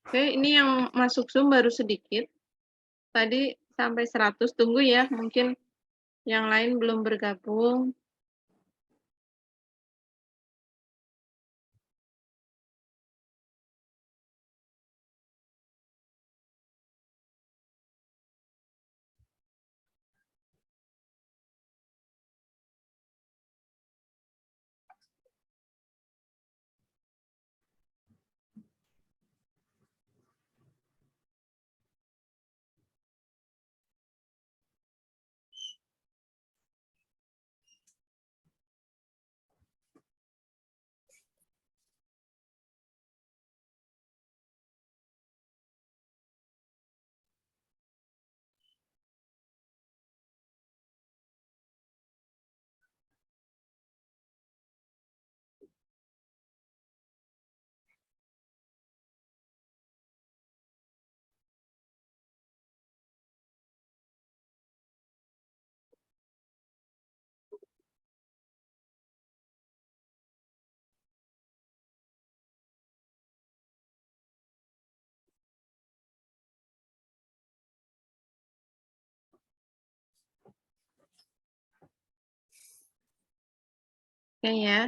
Oke, ini yang masuk Zoom baru sedikit. Tadi sampai 100, tunggu ya, mungkin yang lain belum bergabung. Oke ya.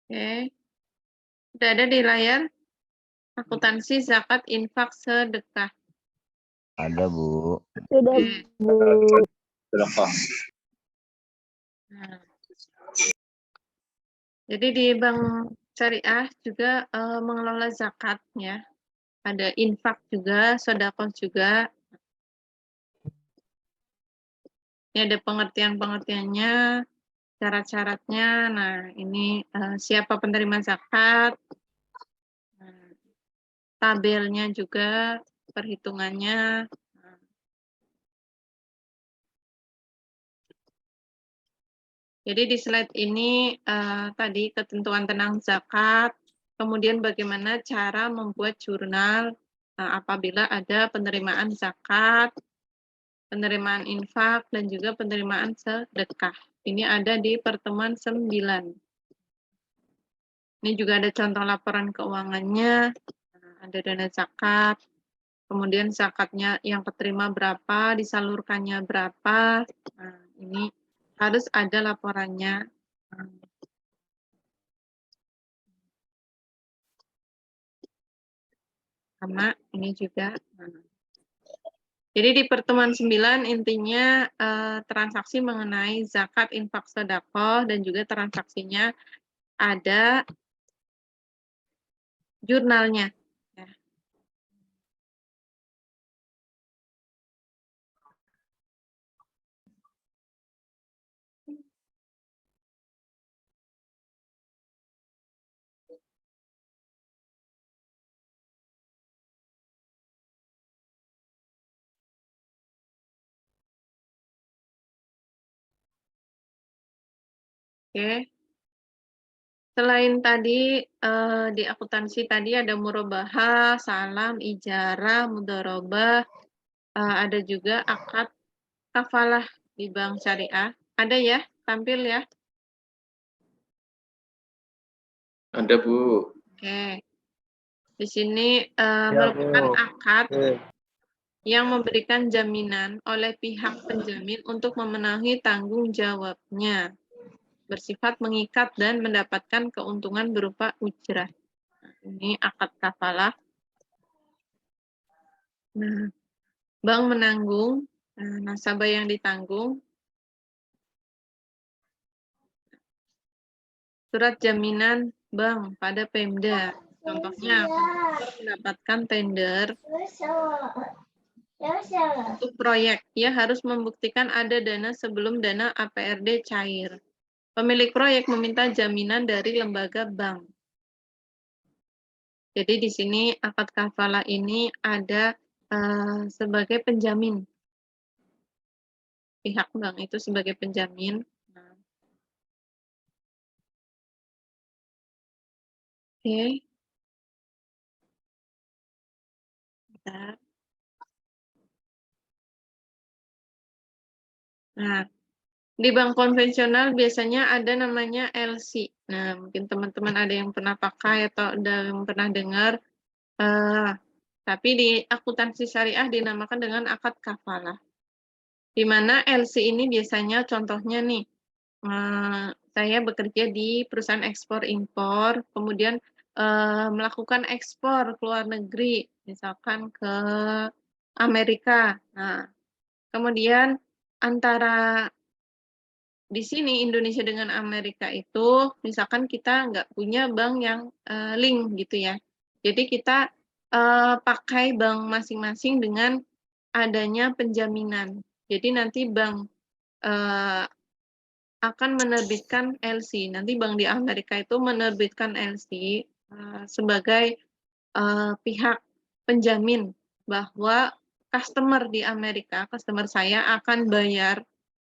Oke. Sudah ada di layar? Akuntansi, zakat, infak, sedekah. Ada, Bu. Sudah, Bu. Nah. Jadi di Bank Syariah juga mengelola zakat ya. Ada infak juga, sedekah juga. Ini ada pengertian-pengertiannya, syarat-syaratnya. Nah, ini siapa penerima zakat. Nah, tabelnya juga, perhitungannya. Jadi di slide ini tadi ketentuan tentang zakat, kemudian bagaimana cara membuat jurnal apabila ada penerimaan zakat, penerimaan infak, dan juga penerimaan sedekah. Ini ada di pertemuan 9. Ini juga ada contoh laporan keuangannya, ada dana zakat, kemudian zakatnya yang keterima berapa, disalurkannya berapa. Nah, ini harus ada laporannya. Sama ini juga. Jadi di pertemuan 9 intinya transaksi mengenai zakat, infak, sedekah, dan juga transaksinya ada jurnalnya. Ya. Oke. Selain tadi di akuntansi tadi ada murabahah, salam, ijarah, mudharabah, ada juga akad kafalah di Bank Syariah. Ada ya, tampil ya? Ada, Bu. Oke. Di sini merupakan akad yang memberikan jaminan oleh pihak penjamin untuk memenuhi tanggung jawabnya, bersifat mengikat dan mendapatkan keuntungan berupa ujrah. Nah, ini akad kafalah. Nah, bank menanggung, nasabah yang ditanggung, surat jaminan bank pada Pemda. Contohnya, mendapatkan tender untuk proyek, ia harus membuktikan ada dana sebelum dana APRD cair. Pemilik proyek meminta jaminan dari lembaga bank. Jadi di sini akad kafalah ini ada sebagai penjamin. Pihak bank itu sebagai penjamin. Nah, Oke. Bentar. Nah, di bank konvensional biasanya ada namanya LC. Nah, mungkin teman-teman ada yang pernah pakai atau ada yang pernah dengar, eee, tapi di akuntansi syariah dinamakan dengan akad kafalah. Di mana LC ini biasanya contohnya nih, saya bekerja di perusahaan ekspor impor, kemudian, melakukan ekspor ke luar negeri, misalkan ke Amerika. Nah, kemudian antara di sini Indonesia dengan Amerika itu, misalkan kita nggak punya bank yang, link gitu ya. Jadi kita, pakai bank masing-masing dengan adanya penjaminan. Jadi nanti bank, eee, akan menerbitkan LC, nanti bank di Amerika itu menerbitkan LC, sebagai, pihak penjamin bahwa customer di Amerika, customer saya akan bayar.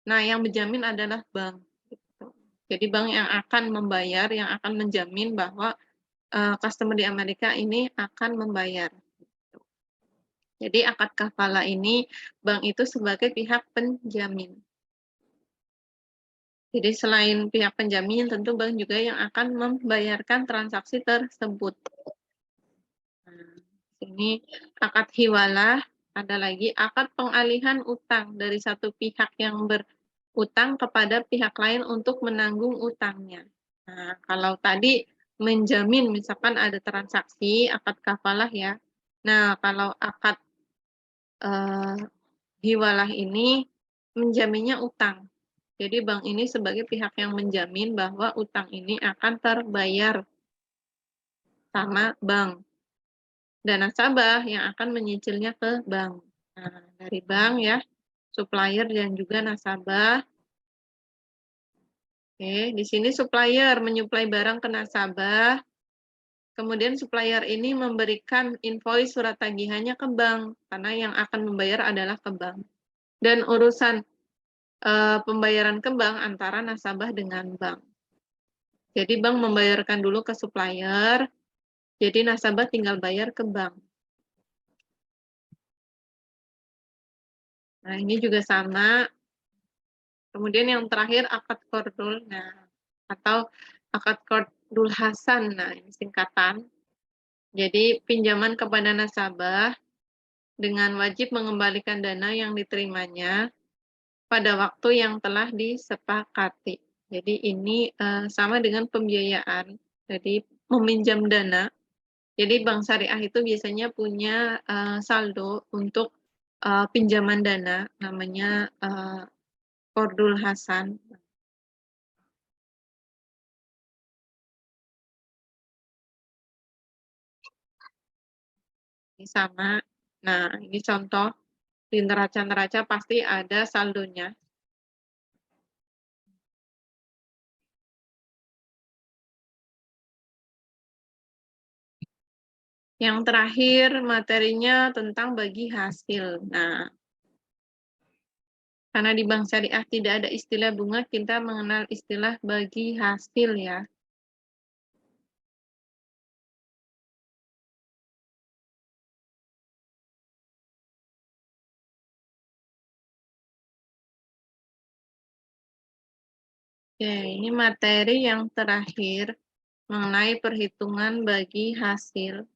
Nah, yang menjamin adalah bank, gitu. Jadi bank yang akan membayar, yang akan menjamin bahwa, customer di Amerika ini akan membayar, gitu. Jadi akad kafalah ini, bank itu sebagai pihak penjamin. Jadi selain pihak penjamin, tentu bank juga yang akan membayarkan transaksi tersebut. Nah, ini akad hiwalah, ada lagi akad pengalihan utang dari satu pihak yang berutang kepada pihak lain untuk menanggung utangnya. Nah, kalau tadi menjamin misalkan ada transaksi akad kafalah ya. Nah, kalau akad, eee, hiwalah ini menjaminnya utang. Jadi bank ini sebagai pihak yang menjamin bahwa utang ini akan terbayar sama bank. Dan nasabah yang akan menyicilnya ke bank. Nah, dari bank ya, supplier dan juga nasabah. Oke, di sini supplier menyuplai barang ke nasabah, kemudian supplier ini memberikan invoice surat tagihannya ke bank, karena yang akan membayar adalah ke bank. Dan urusan pembayaran ke bank antara nasabah dengan bank. Jadi bank membayarkan dulu ke supplier, jadi nasabah tinggal bayar ke bank. Nah, ini juga sama. Kemudian yang terakhir akad qardul, nah, atau akad qardul hasan. Nah, ini singkatan. Jadi pinjaman kepada nasabah dengan wajib mengembalikan dana yang diterimanya pada waktu yang telah disepakati. Jadi ini, sama dengan pembiayaan. Jadi meminjam dana. Jadi bank syariah itu biasanya punya, saldo untuk, pinjaman dana namanya, qardul hasan. Ini sama. Nah, ini contoh di neraca-neraca pasti ada saldonya. Yang terakhir materinya tentang bagi hasil. Nah, karena di bank syariah tidak ada istilah bunga, kita mengenal istilah bagi hasil ya. Oke, ini materi yang terakhir mengenai perhitungan bagi hasil.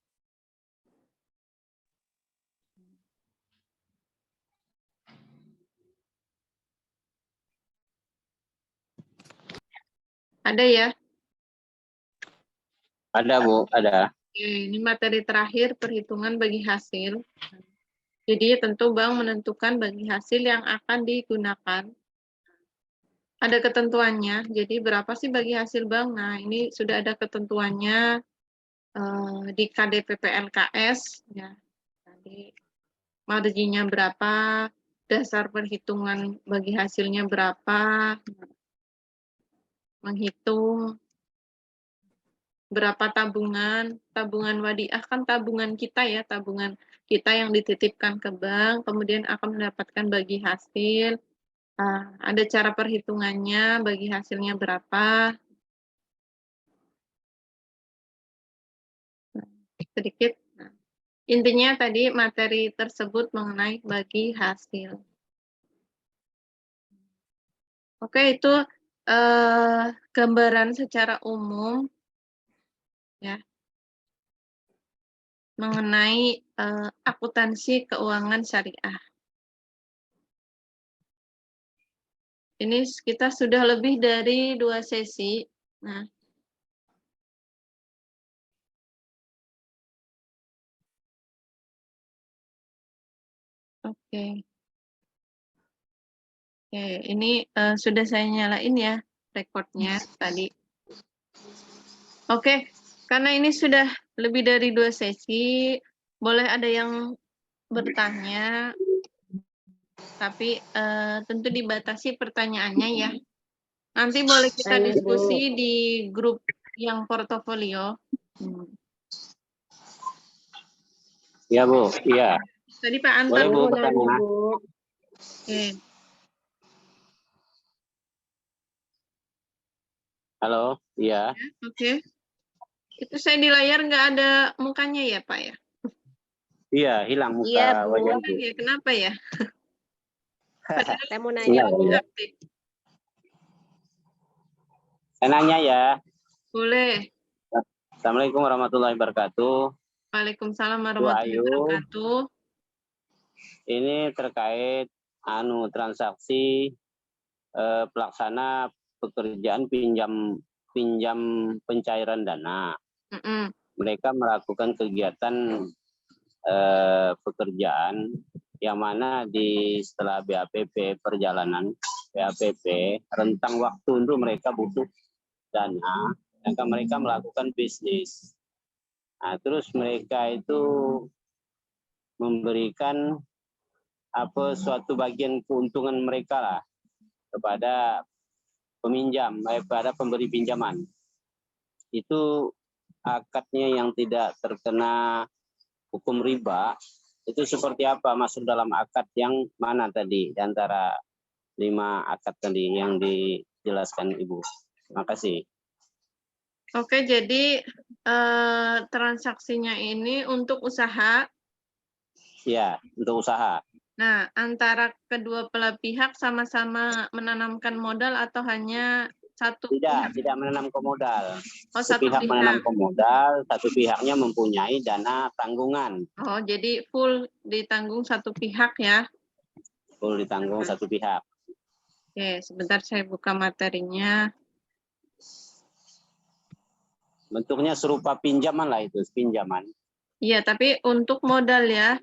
Ada ya? Ada, Bu, ada. Oke, ini materi terakhir perhitungan bagi hasil. Jadi tentu bank menentukan bagi hasil yang akan digunakan. Ada ketentuannya, jadi berapa sih bagi hasil bank? Nah, ini sudah ada ketentuannya, di KDP-PLKS ya. Jadi marginnya berapa, dasar perhitungan bagi hasilnya berapa, menghitung berapa tabungan, tabungan wadiah kan tabungan kita ya, tabungan kita yang dititipkan ke bank, kemudian akan mendapatkan bagi hasil, ada cara perhitungannya, bagi hasilnya berapa. sedikit. Nah, intinya tadi materi tersebut mengenai bagi hasil. Oke, itu gambaran secara umum ya mengenai akuntansi keuangan syariah. Ini kita sudah lebih dari 2 sesi. Nah, oke. Oke, ini sudah saya nyalain ya recordnya tadi. Oke, karena ini sudah lebih dari 2 sesi, boleh ada yang bertanya, tapi tentu dibatasi pertanyaannya ya. Nanti boleh kita diskusi di grup yang portofolio. Iya, Bu. Iya. Tadi Pak Anton. Boleh, Bu, bertanya. Oke. Halo, iya. Oke. Itu saya di layar nggak ada mukanya ya, Pak ya? Iya, hilang muka Iya, Bu. wajah Bu. Ya, kenapa ya? Padahal Saya mau nanya, Bu. aktif. Saya nanya ya. Boleh. Assalamualaikum warahmatullahi wabarakatuh. Waalaikumsalam Bu warahmatullahi Ayu, wabarakatuh. ini terkait transaksi pelaksana pekerjaan pinjam pencairan dana. Mereka melakukan kegiatan pekerjaan yang mana setelah BAPP perjalanan BAPP rentang waktu untuk mereka butuh dana, maka mereka melakukan bisnis. Nah, terus mereka itu memberikan suatu bagian keuntungan mereka lah kepada peminjam, kepada pemberi pinjaman. Itu akadnya yang tidak terkena hukum riba, itu seperti apa, masuk dalam akad yang mana tadi di antara 5 akad tadi yang dijelaskan Ibu? Terima kasih. Oke, jadi transaksinya ini untuk usaha. Ya, untuk usaha. Nah, antara kedua belah pihak sama-sama menanamkan modal atau hanya satu pihak? Tidak menanamkan modal. Oh, satu pihak menanamkan modal, satu pihaknya mempunyai dana tanggungan. Oh, jadi full ditanggung satu pihak ya? Full ditanggung satu pihak. Oke, sebentar saya buka materinya. Bentuknya serupa pinjaman lah itu, pinjaman. Iya, tapi untuk modal ya?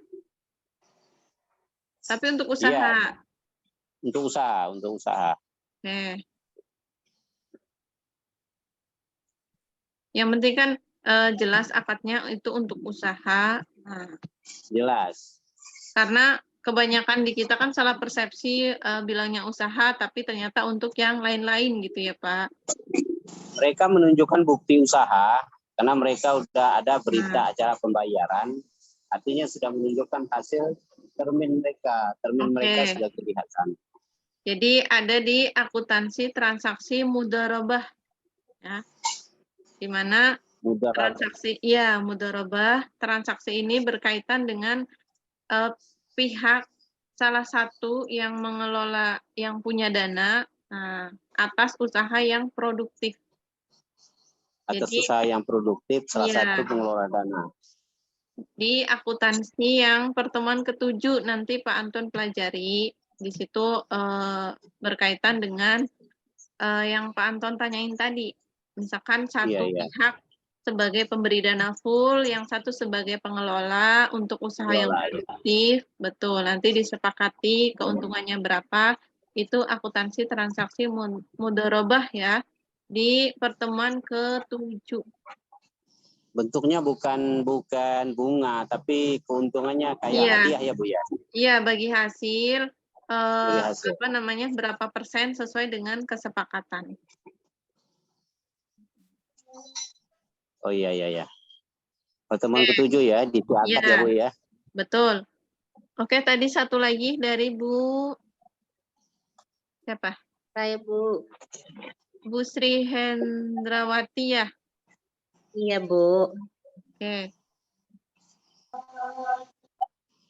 Tapi untuk usaha? Iya, untuk usaha. Oke. Yang penting kan jelas akadnya itu untuk usaha. Nah, jelas. Karena kebanyakan di kita kan salah persepsi bilangnya usaha, tapi ternyata untuk yang lain-lain gitu ya Pak. Mereka menunjukkan bukti usaha karena mereka sudah ada berita acara pembayaran, artinya sudah menunjukkan hasil termin mereka sudah kelihatan. Jadi ada di akuntansi transaksi mudharabah ya. Di mana mudharabah transaksi ini berkaitan dengan pihak salah satu yang mengelola, yang punya dana atas usaha yang produktif. Atas usaha yang produktif, salah satu pengelola dana. Di akuntansi yang pertemuan ke-7 nanti Pak Anton pelajari. Di situ berkaitan dengan yang Pak Anton tanyain tadi. Misalkan satu pihak sebagai pemberi dana full, yang satu sebagai pengelola untuk usaha yang produktif. Betul, nanti disepakati keuntungannya berapa. Itu akuntansi transaksi mudharabah ya. Di pertemuan ke-7. Bentuknya bukan bunga, tapi keuntungannya kayak hadiah ya Bu ya? Iya, bagi hasil, berapa persen sesuai dengan kesepakatan. Oh iya. Pertemuan ke-7 ya, di akad ya Bu ya? Betul. Oke, tadi satu lagi dari Bu, siapa? Saya, Bu. Bu Sri Hendrawati ya? Iya, Bu. Oke.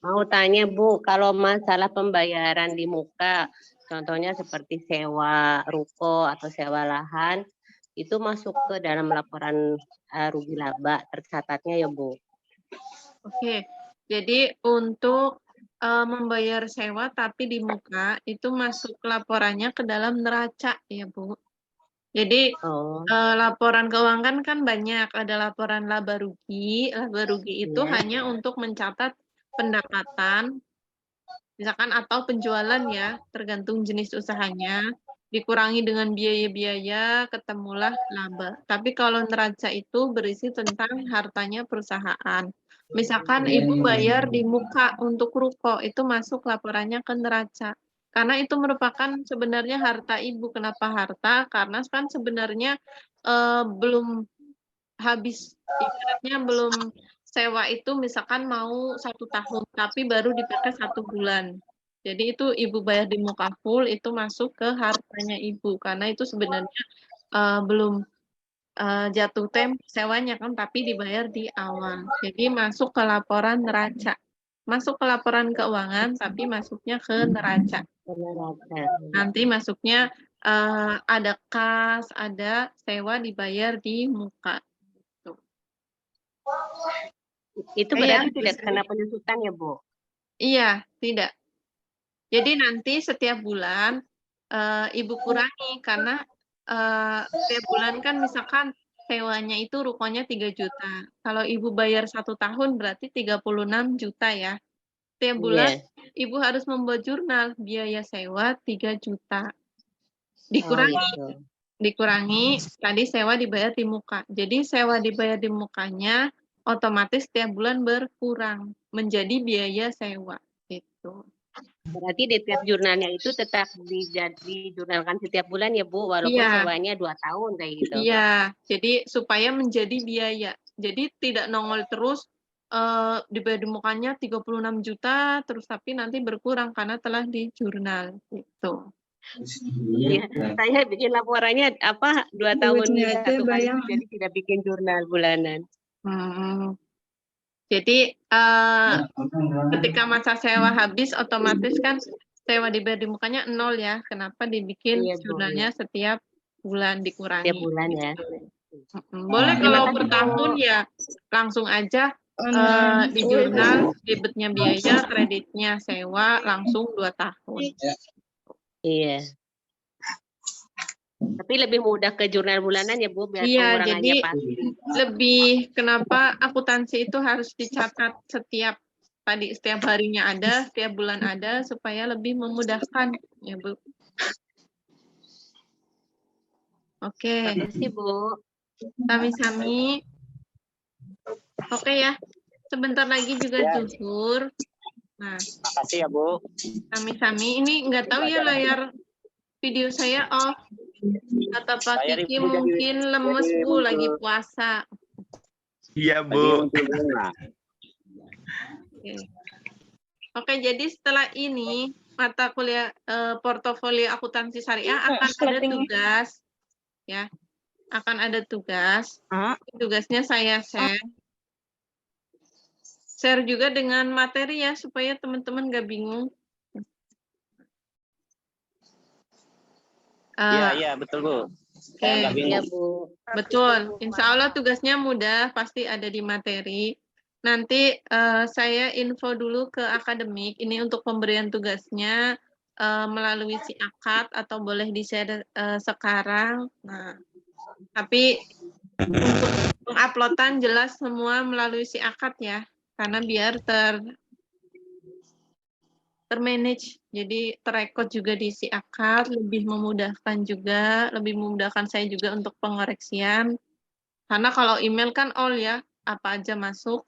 Mau tanya Bu, kalau masalah pembayaran di muka, contohnya seperti sewa ruko atau sewa lahan, itu masuk ke dalam laporan rugi laba tercatatnya ya Bu? Oke, jadi untuk membayar sewa tapi di muka itu masuk laporannya ke dalam neraca ya Bu. Jadi Oh, laporan keuangan kan banyak, ada laporan laba rugi. Laba rugi itu iya. hanya untuk mencatat pendapatan, misalkan atau penjualan ya, tergantung jenis usahanya, dikurangi dengan biaya-biaya, ketemulah laba. Tapi kalau neraca itu berisi tentang hartanya perusahaan. Misalkan Ibu bayar di muka untuk ruko, itu masuk laporannya ke neraca. Karena itu merupakan sebenarnya harta Ibu. Kenapa harta? Karena kan sebenarnya belum habis, ibaratnya belum sewa itu misalkan mau 1 tahun, tapi baru dipakai 1 bulan. Jadi itu Ibu bayar di muka full, itu masuk ke hartanya Ibu, karena itu sebenarnya belum jatuh tempo sewanya kan, tapi dibayar di awal. Jadi masuk ke laporan neraca. Masuk ke laporan keuangan, tapi masuknya ke neraca. Neraca. Nanti masuknya ada kas, ada sewa dibayar di muka. Itu Oke ya, berarti tidak kena penyusutan ya Bu? iya, tidak. Jadi nanti setiap bulan Ibu kurangi karena setiap bulan kan misalkan sewanya itu rukonya 3 juta. Kalau Ibu bayar 1 tahun berarti 36 juta ya. Setiap bulan Iya. Ibu harus membuat jurnal biaya sewa 3 juta. Oh Dikurangi, itu. dikurangi tadi sewa dibayar di muka. Jadi sewa dibayar di mukanya otomatis setiap bulan berkurang menjadi biaya sewa gitu. Berarti di tiap jurnalnya itu tetap dijurnalkan setiap bulan ya Bu, walaupun Iya. sewanya 2 tahun kayak gitu. Iya, jadi supaya menjadi biaya. Jadi tidak nongol terus dibayar di mukanya 36 juta terus tapi nanti berkurang karena telah di jurnal gitu. Iya, saya bikin laporannya 2 tahun satu kali jadi tidak bikin jurnal bulanan. Hmm. Jadi ketika masa sewa habis otomatis kan sewa dibayar di mukanya 0 ya. Kenapa dibikin Iya, Bu. jurnalnya setiap bulan dikurangi? Tiap bulan ya. Boleh Terima kalau kasih, per Bu. tahun ya langsung aja di jurnal debitnya biaya, kreditnya sewa langsung 2 tahun. Iya. Tapi lebih mudah ke jurnal bulanan ya Bu, biar Iya, pengurangannya jadi pasti. lebih kenapa akuntansi itu harus dicatat setiap harinya ada, setiap bulan ada supaya lebih memudahkan ya Bu. Oke, Terima kasih Bu. sami-sami. Oke ya, sebentar lagi juga Ya. zuhur. Nah, Makasih ya Bu. sami-sami. Ini nggak tahu ya layar video saya off. Kata Pak Layar Kiki Ibu mungkin lemes jadi Bu muncul. lagi puasa. Iya, Lagi Bu. muncul bunga. Oke. Oke, jadi setelah ini mata kuliah portofolio akuntansi syariah akan ada tugas ya. Akan ada tugas. Tugasnya saya share. Share juga dengan materi ya supaya teman-teman nggak bingung. Iya, betul Bu. Saya nggak Oke, bingung. Iya Bu. betul. Insya Allah tugasnya mudah, pasti ada di materi. Nanti saya info dulu ke akademik. Ini untuk pemberian tugasnya melalui si akad atau boleh di-share sekarang. Nah, tapi untuk penguploadan jelas semua melalui si akad ya, karena biar termanage, jadi terekod juga di si akad, lebih memudahkan juga, lebih memudahkan saya juga untuk pengoreksian. Karena kalau email kan all ya, apa aja masuk.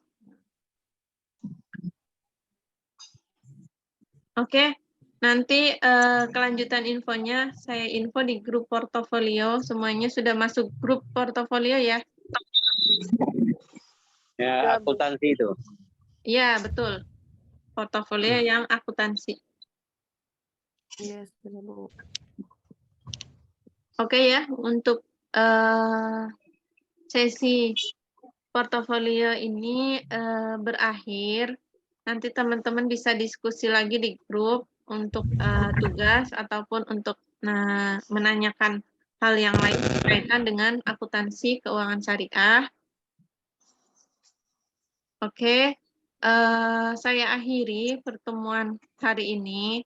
Oke, nanti kelanjutan infonya saya info di grup portofolio, semuanya sudah masuk grup portofolio ya? Ya, akuntansi itu. Iya, betul. Portofolio yang akuntansi. Yes, benar Bu. Oke ya, untuk sesi portofolio ini berakhir, nanti teman-teman bisa diskusi lagi di grup untuk tugas ataupun untuk menanyakan hal yang lain berkaitan dengan akuntansi keuangan syariah. Oke, saya akhiri pertemuan hari ini.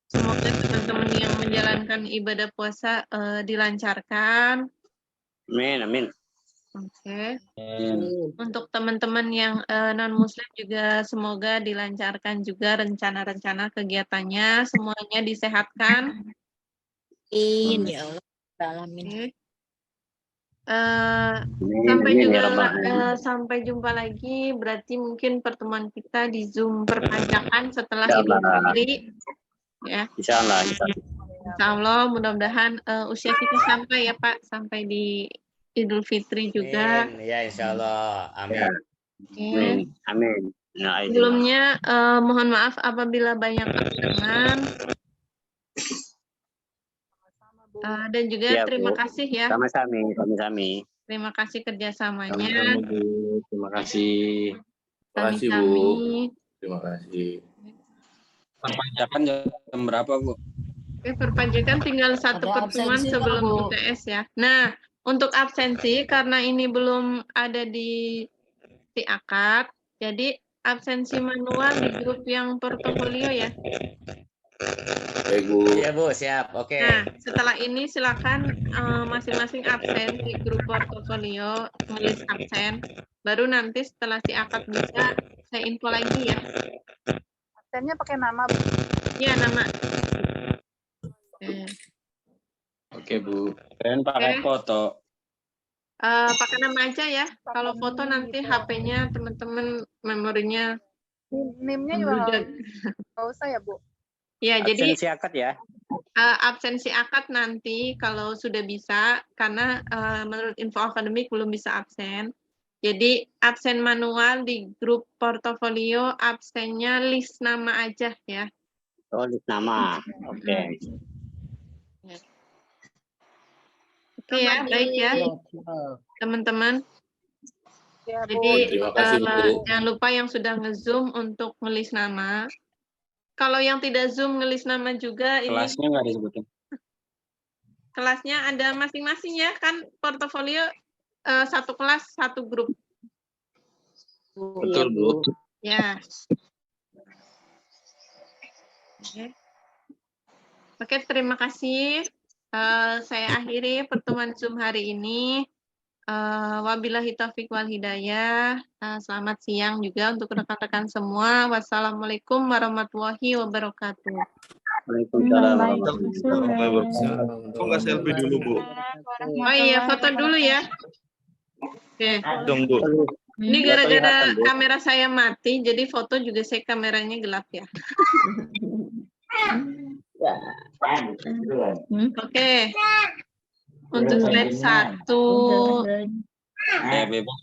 Semoga teman-teman yang menjalankan ibadah puasa dilancarkan. Amin, amin. Oke. Untuk teman-teman yang non-muslim juga semoga dilancarkan juga rencana-rencana kegiatannya, semuanya disehatkan. Amin ya Allah. Alamin. Oke. Amin, Sampai amin, ya juga Rabbal Alamin. sampai jumpa lagi. Berarti mungkin pertemuan kita di Zoom perpanjangan setelah Insya Idul Allah. Fitri. Ya, Insya Allah, insya Allah. Insya Allah mudah-mudahan usia kita sampai ya Pak, sampai di Idul Fitri juga. Amin. Ya, insya Allah. Amin. Oke. Amin, amin. Ya, itu. Sebelumnya mohon maaf apabila banyak kekurangan. Dan juga Ya, terima Bu. kasih ya. Sama-sama, sama-sama. Terima kasih kerjasamanya. Sama-sama, Bu. Terima kasih. Terima kasih, Bu. Kami-kami. Terima kasih. Perpajakan jam berapa, Bu? Oke, perpajakan tinggal satu Ada pertemuan absensi, sebelum Bu. UTS ya. Nah, untuk absensi karena ini belum ada di akad, jadi absensi manual di grup yang portofolio ya. Baik, Bu. Iya, Bu, siap. Oke. Nah, setelah ini silakan masing-masing absen di grup portofolio, nulis absen. Baru nanti setelah si akad bisa saya info lagi ya. Absennya pakai nama, Bu. Iya, nama. Oke, Bu. Kalian pakai foto. Pakai nama aja ya. Kalau foto nanti HP-nya teman-teman memorinya NIM-nya juga membludak. nggak usah ya, Bu? Ya, jadi Absensi akad ya. absensi akad nanti kalau sudah bisa, karena menurut info akademik belum bisa absen. Jadi absen manual di grup portofolio, absennya list nama aja ya. Tulis nama. Oke. Oke ya, baik ya teman-teman. Ya, Bu. Jadi Terima kasih, Bu. jangan lupa yang sudah nge-zoom untuk ngelis nama. Kalau yang tidak zoom ngelis nama juga, ini Kelasnya nggak disebutin. kelasnya ada masing-masing ya, kan portofolio satu kelas satu grup. Betul, Bu. Ya. Oke, terima kasih. Saya akhiri pertemuan Zoom hari ini. Wabillahi taufiq wal hidayah. Selamat siang juga untuk rekan-rekan semua. Wassalamualaikum warahmatullahi wabarakatuh. Waalaikumsalam warahmatullahi wabarakatuh. Kok nggak selfie dulu, Bu? Oh iya, foto dulu ya. Oke. Dong, Bu. Ini Nggak gara-gara kelihatan, Bu. kamera saya mati, jadi foto juga saya kameranya gelap ya. Oke. Untuk slide 1. Bebas.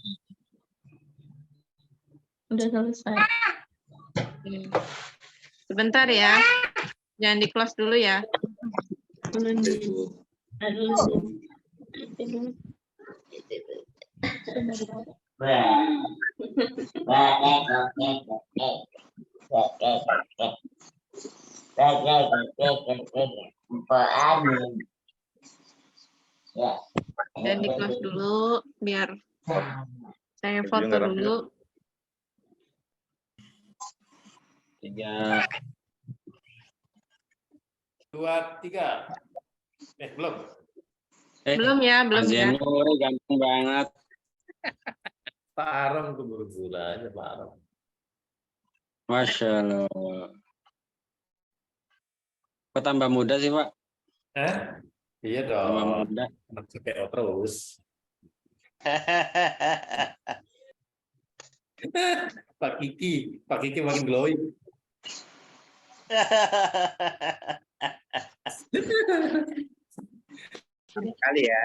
Udah selesai. Sebentar ya. Jangan di-close dulu ya. Dan di-close dulu biar saya foto dulu. 3, 2, 3. Belum. Belum ya, belum ya. Azenur gampang banget. Pak Aram keburu gula aja, Pak Aram. Masya Allah. Kok tambah muda sih, Pak? Iya Tambah dong. muda. Anak CPO terus. Pak Kiki makin glowing. Kali ya.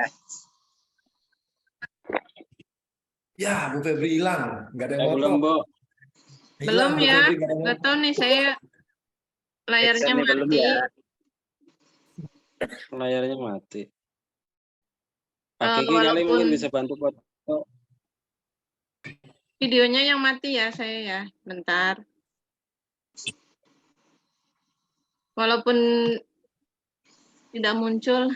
Ya, Bu Febri hilang, nggak ada yang Belum, foto. Bu. Belum Bu ya. Febri, nggak ada yang Nggak tahu nih saya layarnya Actionnya belum mati. ya. Layarnya mati. Pak Kiki kali Walaupun mungkin bisa bantu foto. Videonya yang mati ya saya ya. Bentar. Walaupun tidak muncul,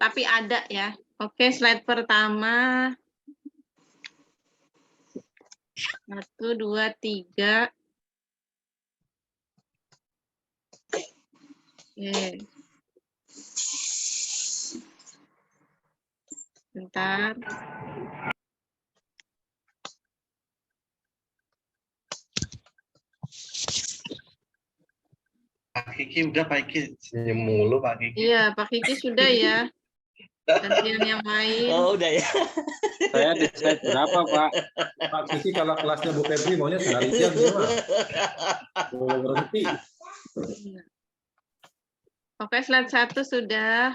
tapi ada ya. Oke, slide pertama. 1, 2, 3. Oke. Bentar. Pak Kiki udah Pak Kiki senyum mulu Pak Kiki. Iya, Pak Kiki sudah ya. Gantian yang lain. Oh, udah ya. Saya di slide berapa, Pak? Pak Kiki kalau kelasnya Bu Febri maunya seharian dia mah. Mau berhenti. Oke, slide 1 sudah.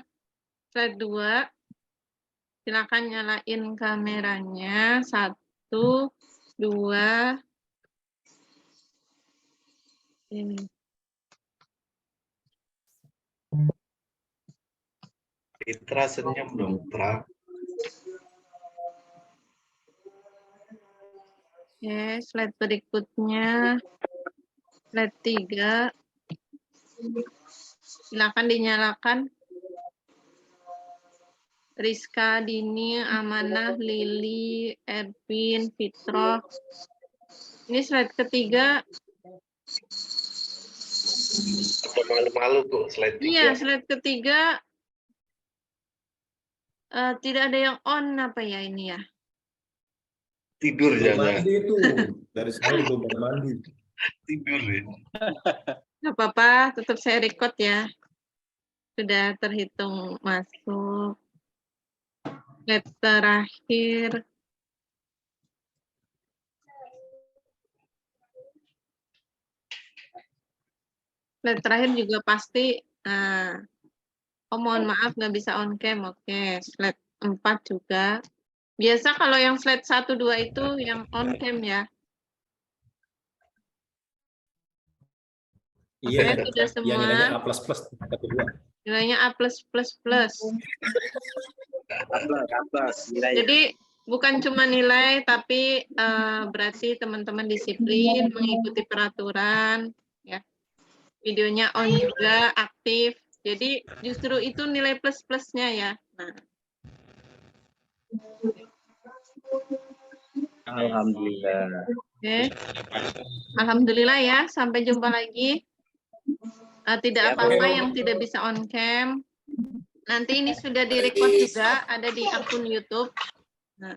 Slide 2. Silakan nyalain kameranya. 1, 2. Ini. Fitra senyum dong, Tra. Oke, slide berikutnya. Slide 3. Silakan dinyalakan. Rizka, Dini, Amanah, Lili, Erwin, Fitro. Ini slide ketiga. Malu-malu kok slide 3. Iya, slide ketiga. Tidak ada yang on apa ya ini ya? Tidur Belum jangan. mandi itu. Dari sahur belum mandi. Tidur ya. Nggak apa-apa, tetap saya record ya. Sudah terhitung masuk. Slide terakhir. Slide terakhir juga pasti. Oh, mohon maaf nggak bisa on cam. Oke, slide 4 juga. Biasa kalau yang slide 1, 2 itu yang on cam ya. Iya, Oke, sudah semua. yang nilainya A++. Nilainya A+++. Nilai. Jadi bukan cuma nilai, tapi berarti teman-teman disiplin, mengikuti peraturan, ya. Videonya on juga, aktif. Jadi justru itu nilai plus-plusnya ya. Nah. Alhamdulillah. Oke. Alhamdulillah ya. Sampai jumpa lagi. Tidak apa-apa yang tidak bisa on cam. Nanti ini sudah direkod juga, ada di akun YouTube. Nah,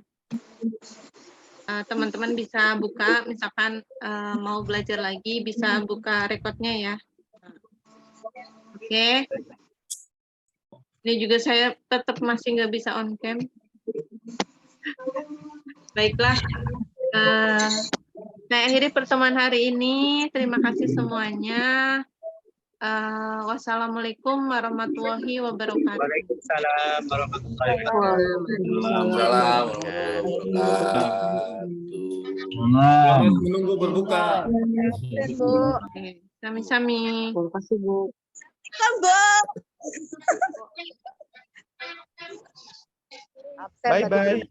teman-teman bisa buka, misalkan mau belajar lagi, bisa buka rekodnya ya. Oke. Ini juga saya tetap masih nggak bisa on cam. Baiklah. Saya akhiri pertemuan hari ini. Terima kasih semuanya. Wassalamualaikum warahmatullahi wabarakatuh. Waalaikumsalam warahmatullahi Selamat menunggu berbuka. Oke, sami-sami. Terima kasih, Bu. Bye-bye.